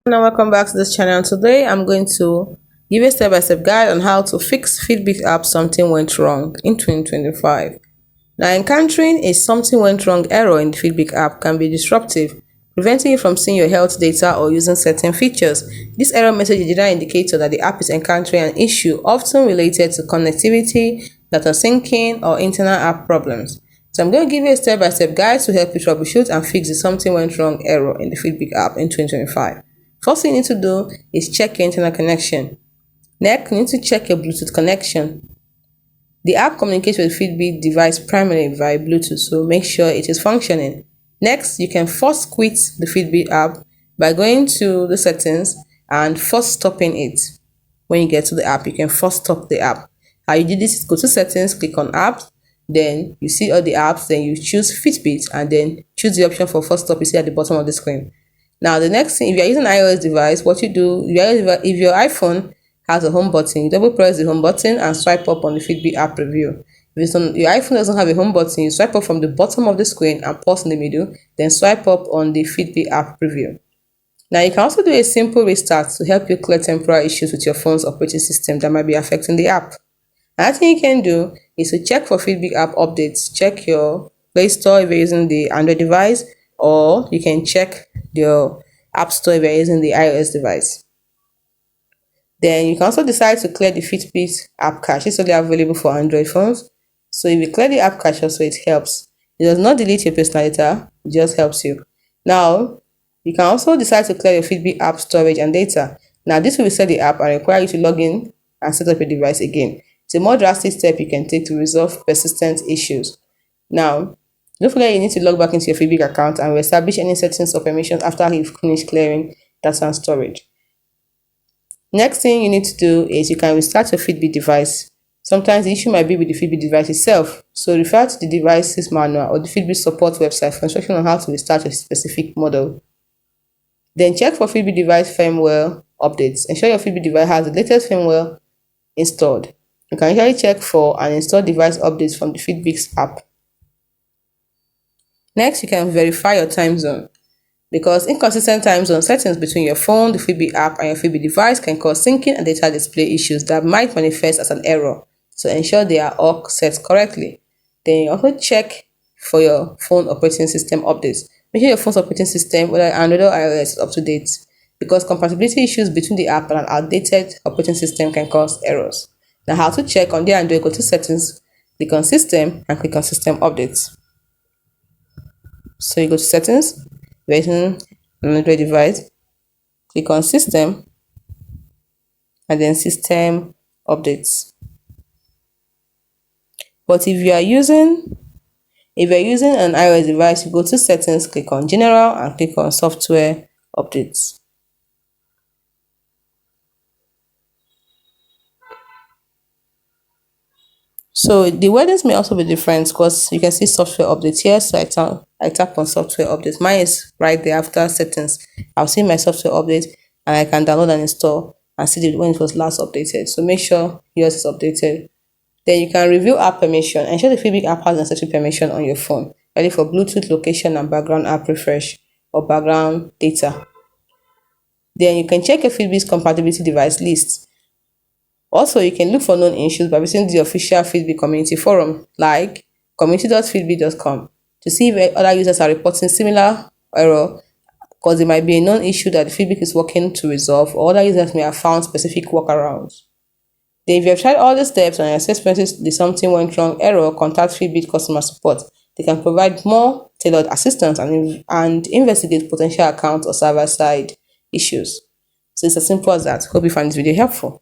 And welcome back to this channel. Today I'm going to give a step-by-step guide on how to fix Fitbit app something went wrong in 2025. Now, encountering a something went wrong error in the Fitbit app can be disruptive, preventing you from seeing your health data or using certain features. This error message is a general indicator that the app is encountering an issue often related to connectivity, data syncing, or internal app problems. So I'm going to give you a step-by-step guide to help you troubleshoot and fix the something went wrong error in the Fitbit app in 2025. First thing you need to do is check your internet connection. Next, you need to check your Bluetooth connection. The app communicates with Fitbit device primarily via Bluetooth, so make sure it is functioning. Next, you can first quit the Fitbit app by going to the settings and first stopping it. When you get to the app, you can first stop the app. How you do this is go to settings, click on apps, then you see all the apps, then you choose Fitbit and then choose the option for first stop you see at the bottom of the screen. Now, the next thing, if you're using an iOS device, what you do, if your iPhone has a home button, you double press the home button and swipe up on the Fitbit app preview. If your iPhone doesn't have a home button, you swipe up from the bottom of the screen and pause in the middle, then swipe up on the Fitbit app preview. Now, you can also do a simple restart to help you clear temporary issues with your phone's operating system that might be affecting the app. Another thing you can do is to check for Fitbit app updates. Check your Play Store if you're using the Android device, or you can check your App Store if you're using the iOS device. Then you can also decide to clear the Fitbit app cache. It's only available for Android phones. So if you clear the app cache also, it helps. It does not delete your personal data, it just helps you. Now, you can also decide to clear your Fitbit app storage and data. Now, this will reset the app and require you to log in and set up your device again. It's a more drastic step you can take to resolve persistent issues. Now, don't forget you need to log back into your Fitbit account and reestablish any settings or permissions after you've finished clearing data and storage. Next thing you need to do is you can restart your Fitbit device. Sometimes the issue might be with the Fitbit device itself, so refer to the device's manual or the Fitbit support website for instruction on how to restart a specific model. Then check for Fitbit device firmware updates. Ensure your Fitbit device has the latest firmware installed. You can usually check for and install device updates from the Fitbit app. Next, you can verify your time zone, because inconsistent time zone settings between your phone, the Fitbit app, and your Fitbit device can cause syncing and data display issues that might manifest as an error. So ensure they are all set correctly. Then you also check for your phone operating system updates. Make sure your phone's operating system, whether Android or iOS, is up to date, because compatibility issues between the app and an outdated operating system can cause errors. Now, how to check on the Android, go to settings, click on system, and click on system updates. So you go to settings, using an Android device, click on system, and then system updates. But if you're using an iOS device, you go to settings, click on general, and click on software updates. So the wordings may also be different because you can see software updates here. So I tap on software updates. Mine is right there after settings. I'll see my software update and I can download and install and see when it was last updated. So make sure yours is updated. Then you can review app permission. Ensure the Fitbit app has necessary permission on your phone, ready for Bluetooth, location, and background app refresh or background data. Then you can check your Fitbit's compatibility device list. Also, you can look for known issues by visiting the official Fitbit community forum like community.fitbit.com to see if other users are reporting similar error, because there might be a known issue that the Fitbit is working to resolve, or other users may have found specific workarounds. Then if you have tried all the steps and your experiences the something went wrong error, contact Fitbit customer support. They can provide more tailored assistance and investigate potential account or server side issues. So it's as simple as that. Hope you find this video helpful.